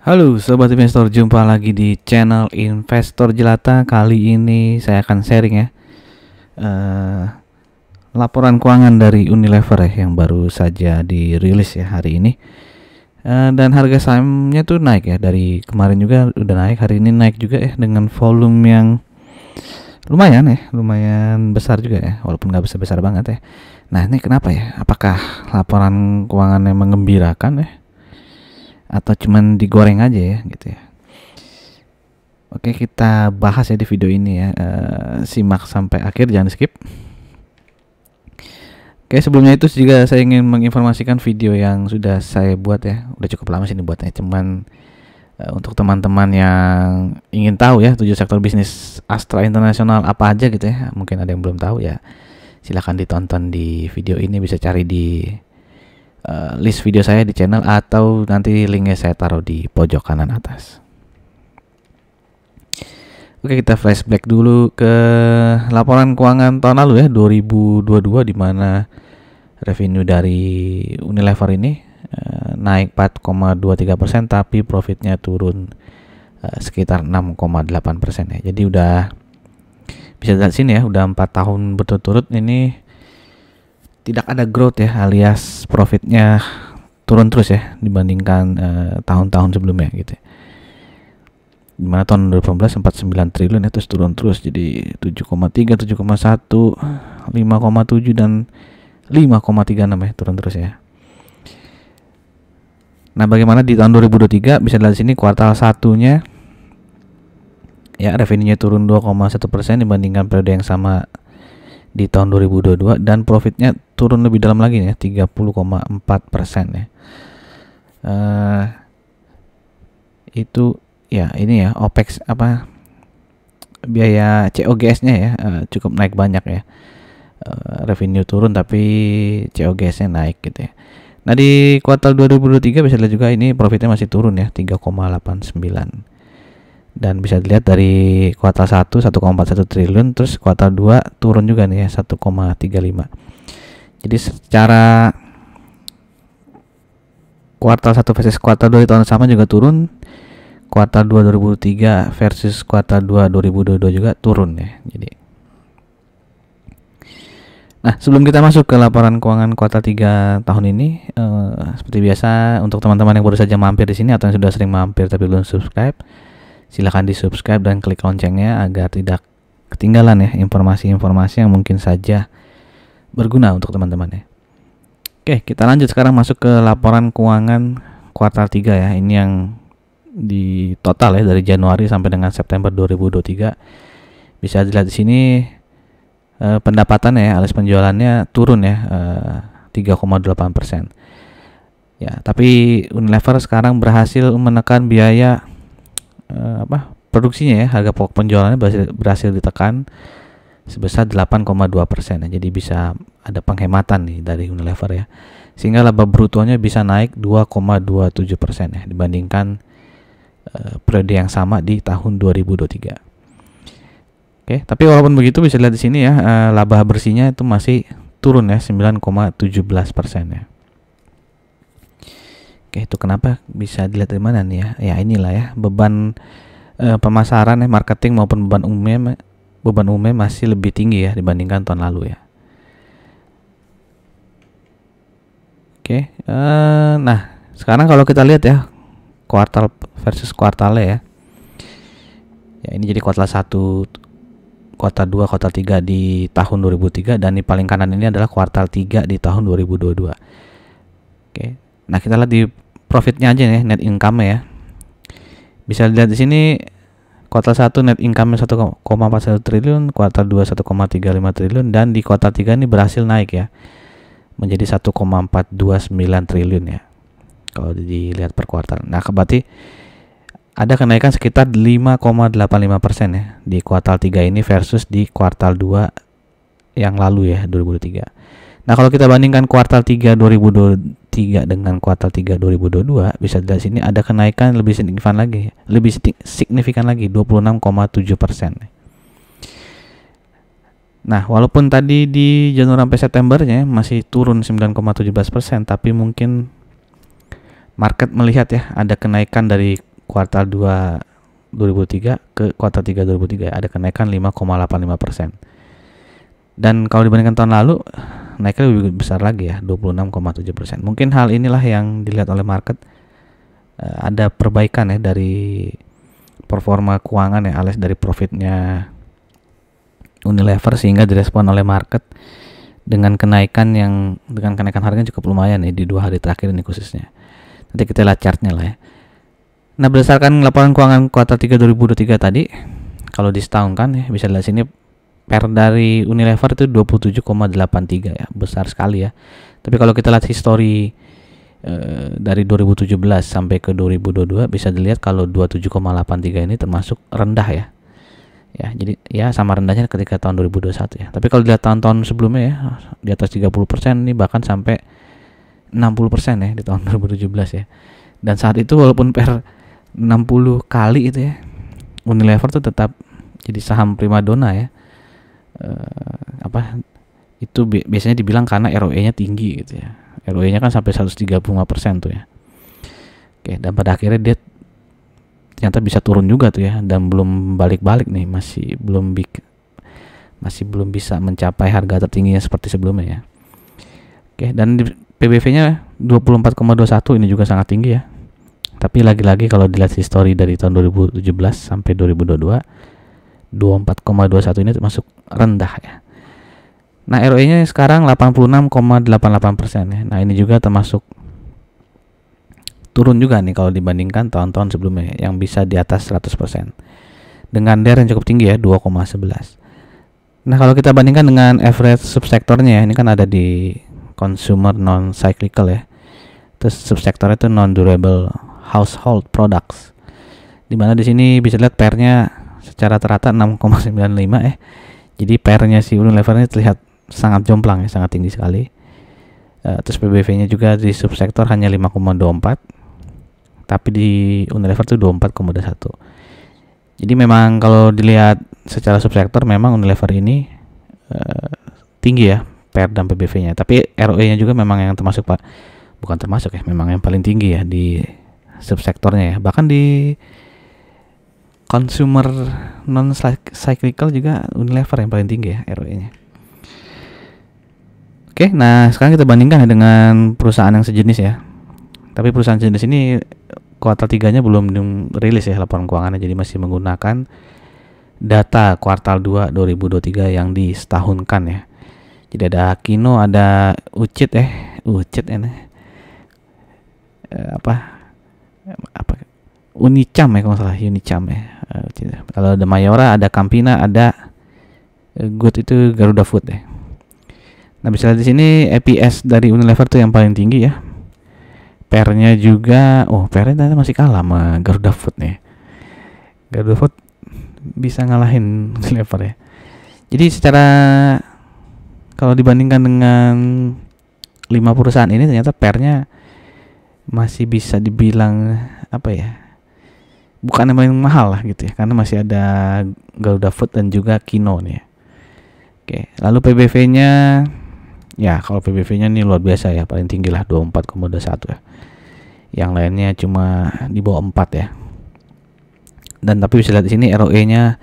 Halo Sobat Investor, jumpa lagi di channel Investor Jelata. Kali ini saya akan sharing ya laporan keuangan dari Unilever ya, yang baru saja dirilis ya hari ini. Dan harga sahamnya tuh naik ya, dari kemarin juga udah naik, hari ini naik juga ya, dengan volume yang lumayan besar juga ya, walaupun nggak besar-besar banget ya. Nah, ini kenapa ya? Apakah laporan keuangannya mengembirakan ya, atau cuman digoreng aja ya gitu ya? Oke, kita bahas ya di video ini ya. Simak sampai akhir, jangan skip. Oke, sebelumnya itu juga saya ingin menginformasikan video yang sudah saya buat ya. Udah cukup lama sih ini buatnya, cuman untuk teman-teman yang ingin tahu ya 7 sektor bisnis Astra International apa aja gitu ya, mungkin ada yang belum tahu ya, silahkan ditonton di video ini. Bisa cari di list video saya di channel, atau nanti linknya saya taruh di pojok kanan atas. Oke, kita flashback dulu ke laporan keuangan tahun lalu ya, 2022, di mana revenue dari Unilever ini naik 4,23%, tapi profitnya turun sekitar 6,8% ya. Jadi udah bisa lihat sini ya, udah 4 tahun berturut-turut ini tidak ada growth ya, alias profitnya turun terus ya dibandingkan tahun-tahun sebelumnya gitu. Dimana tahun 2018 sempat 9 triliun ya, terus turun terus jadi 7,3, 7,1, 5,7 dan 5,36 ya, turun terus ya. Nah, bagaimana di tahun 2023? Bisa dilihat sini kuartal satunya ya, revenue-nya turun 2,1% dibandingkan periode yang sama di tahun 2022, dan profitnya turun lebih dalam lagi ya, 30,4% ya. Itu ya, ini ya OPEX apa, biaya COGS-nya ya cukup naik banyak ya. Revenue turun tapi COGS-nya naik gitu ya. Nah, di kuartal 2023 bisa dilihat juga ini profitnya masih turun ya, 3,89. Dan bisa dilihat dari kuartal 1 1,41 triliun, terus kuartal 2 turun juga nih ya, 1,35. Jadi secara kuartal 1 versus kuartal 2 di tahun sama juga turun. Kuartal 2 2003 versus kuartal 2 2022 juga turun ya. Jadi, nah, sebelum kita masuk ke laporan keuangan kuartal 3 tahun ini, seperti biasa untuk teman-teman yang baru saja mampir di sini atau yang sudah sering mampir tapi belum subscribe, silakan di-subscribe dan klik loncengnya agar tidak ketinggalan ya informasi-informasi yang mungkin saja berguna untuk teman-teman ya. Oke, kita lanjut sekarang masuk ke laporan keuangan kuartal 3 ya. Ini yang di total ya, dari Januari sampai dengan September 2023. Bisa dilihat di sini pendapatan ya, alias penjualannya turun ya, 3,8%. Ya, tapi Unilever sekarang berhasil menekan biaya produksinya ya. Harga pokok penjualannya berhasil ditekan sebesar 8,2% ya. Jadi bisa ada penghematan nih dari Unilever ya, sehingga laba brutonya bisa naik 2,27% ya dibandingkan periode yang sama di tahun 2023. Oke, tapi walaupun begitu bisa lihat di sini ya, laba bersihnya itu masih turun ya, 9,17% ya. Oke, itu kenapa? Bisa dilihat dari mana nih ya? Ya, inilah ya, beban pemasaran ya, marketing maupun beban umumnya masih lebih tinggi ya dibandingkan tahun lalu ya. Oke, nah sekarang kalau kita lihat ya kuartal versus kuartalnya ya. Ya, ini jadi kuartal 1, kuartal 2, kuartal 3 di tahun 2003, dan di paling kanan ini adalah kuartal 3 di tahun 2022. Oke. Nah, kita lihat di profitnya aja nih, net income ya. Bisa dilihat di sini kuartal 1 net income 1,41 triliun, kuartal 2 1,35 triliun, dan di kuartal 3 ini berhasil naik ya menjadi 1,429 triliun ya kalau dilihat per kuartal. Nah, berarti ada kenaikan sekitar 5,85% ya di kuartal 3 ini versus di kuartal 2 yang lalu ya, 2023. Nah, kalau kita bandingkan kuartal 3 2023 dengan kuartal 3 2022, bisa dilihat sini ada kenaikan lebih signifikan lagi, 26,7%. Nah, walaupun tadi di Januari sampai Septembernya masih turun 9,17%, tapi mungkin market melihat ya ada kenaikan dari kuartal 2 2003 ke kuartal 3 2003 ada kenaikan 5,85%. Dan kalau dibandingkan tahun lalu naiknya lebih besar lagi ya, 26,7%. Mungkin hal inilah yang dilihat oleh market, ada perbaikan ya dari performa keuangan ya, alias dari profitnya Unilever, sehingga direspon oleh market dengan kenaikan harganya cukup lumayan ya di 2 hari terakhir ini khususnya. Nanti kita lihat chartnya lah ya. Nah, berdasarkan laporan keuangan kuartal 3 2023 tadi, kalau disetahunkan ya, bisa lihat sini PER dari Unilever itu 27,83 ya, besar sekali ya. Tapi kalau kita lihat histori dari 2017 sampai ke 2022, bisa dilihat kalau 27,83 ini termasuk rendah ya. Ya, jadi ya sama rendahnya ketika tahun 2021 ya. Tapi kalau dilihat tahun-tahun sebelumnya ya, di atas 30%, ini bahkan sampai 60% ya di tahun 2017 ya. Dan saat itu walaupun PER 60 kali itu ya, Unilever tuh tetap jadi saham primadona ya. Itu biasanya dibilang karena ROE-nya tinggi gitu ya. ROE-nya kan sampai 135% tuh ya. Oke, dan pada akhirnya dia ternyata bisa turun juga tuh ya, dan belum balik-balik nih, masih belum bisa mencapai harga tertingginya seperti sebelumnya ya. Oke, dan PBV-nya 24,21, ini juga sangat tinggi ya. Tapi lagi-lagi kalau dilihat histori dari tahun 2017 sampai 2022, 24,21 ini termasuk rendah ya. Nah, ROE-nya sekarang 86,88% ya. Nah, ini juga termasuk turun juga nih kalau dibandingkan tahun-tahun sebelumnya yang bisa di atas 100%. Dengan DER yang cukup tinggi ya, 2,11. Nah, kalau kita bandingkan dengan average subsektornya, ini kan ada di consumer non cyclical ya. Terus subsektornya itu non durable household products. Dimana di sini bisa lihat PER-nya secara rata 6,95 ya. Jadi PER-nya si Unilever ini terlihat sangat jomplang ya, sangat tinggi sekali. Terus PBV-nya juga di subsektor hanya 5,24, tapi di Unilever itu 24,21. Jadi memang kalau dilihat secara subsektor, memang Unilever ini tinggi ya PER dan PBV-nya. Tapi ROE-nya juga memang yang bukan termasuk ya, memang yang paling tinggi ya di subsektornya ya. Bahkan di consumer non cyclical juga Unilever yang paling tinggi ya ROE-nya. Oke, nah sekarang kita bandingkan ya dengan perusahaan yang sejenis ya. Tapi perusahaan sejenis ini kuartal 3-nya belum rilis ya laporan keuangannya, jadi masih menggunakan data kuartal 2 2023 yang disetahunkan ya. Jadi ada Kino, ada Ucit ini. Unicam ya kalau salah, Unicam ya. Kalau ada Mayora, ada Campina, ada Good itu Garuda Food ya. Nah, bisa lihat di sini EPS dari Unilever tuh yang paling tinggi ya. PER-nya juga, PER-nya ternyata masih kalah sama Garuda Food nih. Garuda Food bisa ngalahin Unilever ya. Jadi secara kalau dibandingkan dengan 5 perusahaan ini, ternyata PER-nya masih bisa dibilang bukan yang paling mahal lah gitu ya, karena masih ada Garuda Food dan juga Kino nih ya. Oke, lalu PBV-nya ya, kalau PBV-nya nih luar biasa ya, paling tinggi lah 24,21 ya. Yang lainnya cuma di bawah 4 ya. Dan tapi bisa lihat di sini ROE-nya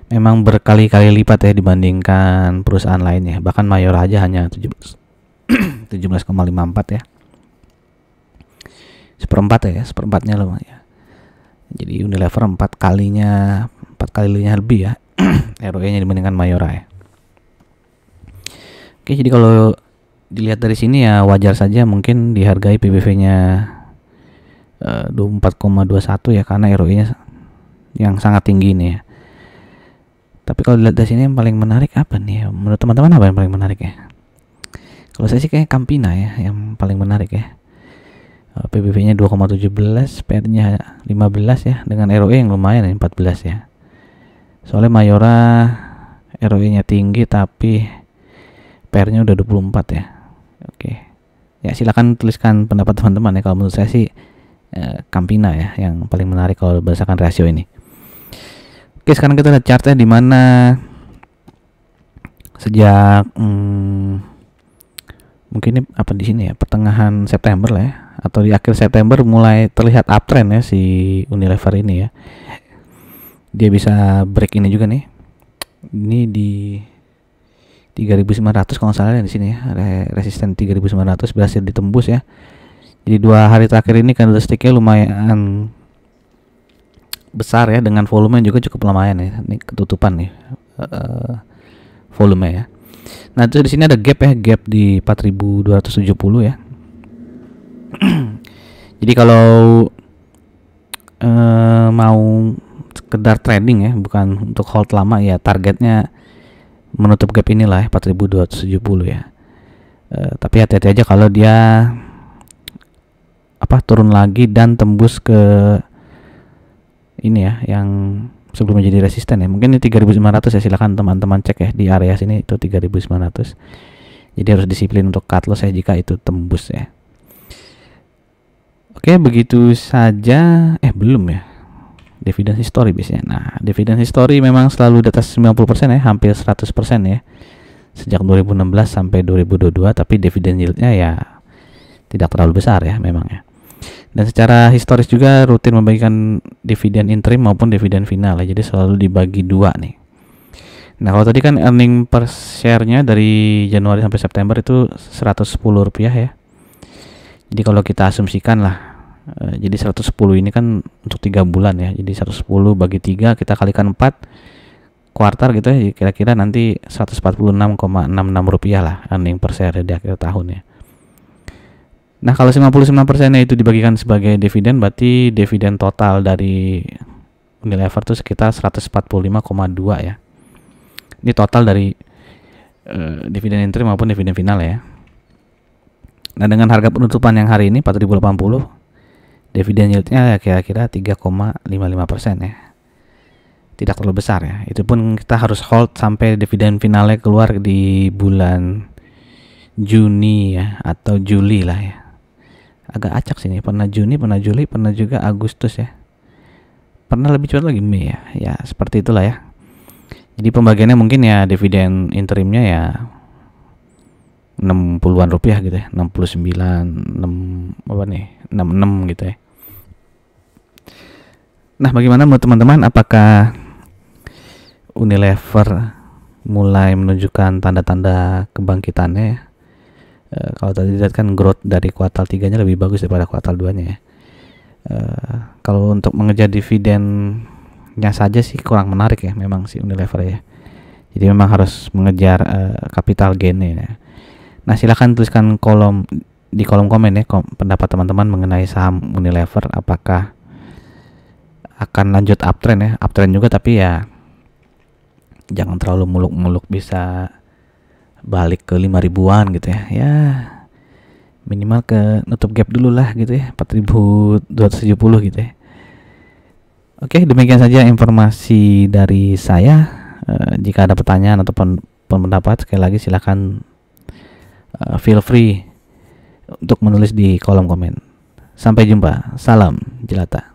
memang berkali-kali lipat ya dibandingkan perusahaan lainnya. Bahkan Mayora aja hanya 17,54 ya. Seperempatnya loh ya. Jadi Unilever 4 kalinya lebih ya ROE-nya dibandingkan Mayora ya. Oke, jadi kalau dilihat dari sini ya wajar saja mungkin dihargai PBV-nya 24,21 ya, karena ROE-nya yang sangat tinggi nih ya. Tapi kalau dilihat dari sini yang paling menarik apa nih ya? Menurut teman-teman apa yang paling menarik ya? Kalau saya sih kayak Campina ya yang paling menarik ya. PBV-nya 2,17, PER-nya 15 ya, dengan ROE yang lumayan ya, 14 ya. Soalnya Mayora ROE-nya tinggi tapi PER-nya udah 24 ya. Oke. Ya silakan tuliskan pendapat teman-teman ya. Kalau menurut saya sih Campina ya yang paling menarik kalau berdasarkan rasio ini. Oke, sekarang kita lihat chartnya di mana sejak mungkin ini di sini ya, pertengahan September lah ya, atau di akhir September mulai terlihat uptrend ya si Unilever ini ya. Dia bisa break ini juga nih. Ini di 3.900 kalau nggak salah di sini ya. Resisten 3.900 berhasil ditembus ya. Jadi 2 hari terakhir ini candlesticknya lumayan besar ya, dengan volume juga cukup lumayan ya. Ini ketutupan nih volume ya. Nah, terus di sini ada gap ya, gap di 4.270 ya. Jadi kalau mau sekedar trading ya, bukan untuk hold lama ya, targetnya menutup gap inilah ya, 4.270 ya. Tapi hati-hati aja kalau dia turun lagi dan tembus ke ini ya, yang sebelum menjadi resisten ya. Mungkin ini 3.900 ya, silakan teman-teman cek ya di area sini itu 3.900. Jadi harus disiplin untuk cut loss ya jika itu tembus ya. Oke, begitu saja. Belum ya. Dividend history biasanya. Nah, dividend history memang selalu di atas 90% ya, hampir 100% ya. Sejak 2016 sampai 2022, tapi dividen yieldnya ya tidak terlalu besar ya memang ya. Dan secara historis juga rutin membagikan dividen interim maupun dividen final ya. Jadi selalu dibagi 2 nih. Nah, kalau tadi kan earning per share-nya dari Januari sampai September itu Rp110 ya. Jadi kalau kita asumsikan lah, jadi 110 ini kan untuk 3 bulan ya. Jadi 110 bagi 3 kita kalikan 4 kuartal gitu ya. Kira-kira nanti Rp146,66 lah earning per share di akhir tahun ya. Nah, kalau 59%-nya itu dibagikan sebagai dividen, berarti dividen total dari Unilever itu sekitar 145,2 ya. Ini total dari dividen interim maupun dividen final ya. Nah, dengan harga penutupan yang hari ini 4.080, dividen yieldnya ya kira-kira 3,55% ya. Tidak terlalu besar ya. Itu pun kita harus hold sampai dividen finalnya keluar di bulan Juni ya, atau Juli lah ya. Agak acak sini, pernah Juni, pernah Juli, pernah juga Agustus ya. Pernah lebih cepat lagi Mei ya. Ya, seperti itulah ya. Jadi pembagiannya mungkin ya dividen interimnya ya 60-an rupiah gitu ya, 69, 66 gitu ya. Nah, bagaimana menurut teman-teman, apakah Unilever mulai menunjukkan tanda-tanda kebangkitannya ya? Kalau tadi dilihat kan growth dari kuartal 3-nya lebih bagus daripada kuartal 2-nya ya. Kalau untuk mengejar dividennya saja sih kurang menarik ya memang si Unilever ya. Jadi memang harus mengejar capital gain-nya ya. Nah, silakan tuliskan di kolom komen ya pendapat teman-teman mengenai saham Unilever, apakah akan lanjut uptrend ya. Uptrend juga, tapi ya jangan terlalu muluk-muluk bisa balik ke 5.000-an gitu ya. Ya minimal ke nutup gap dulu lah gitu ya, 4.270 gitu ya. Oke, demikian saja informasi dari saya. Jika ada pertanyaan ataupun pendapat, sekali lagi silakan feel free untuk menulis di kolom komen. Sampai jumpa. Salam jelata.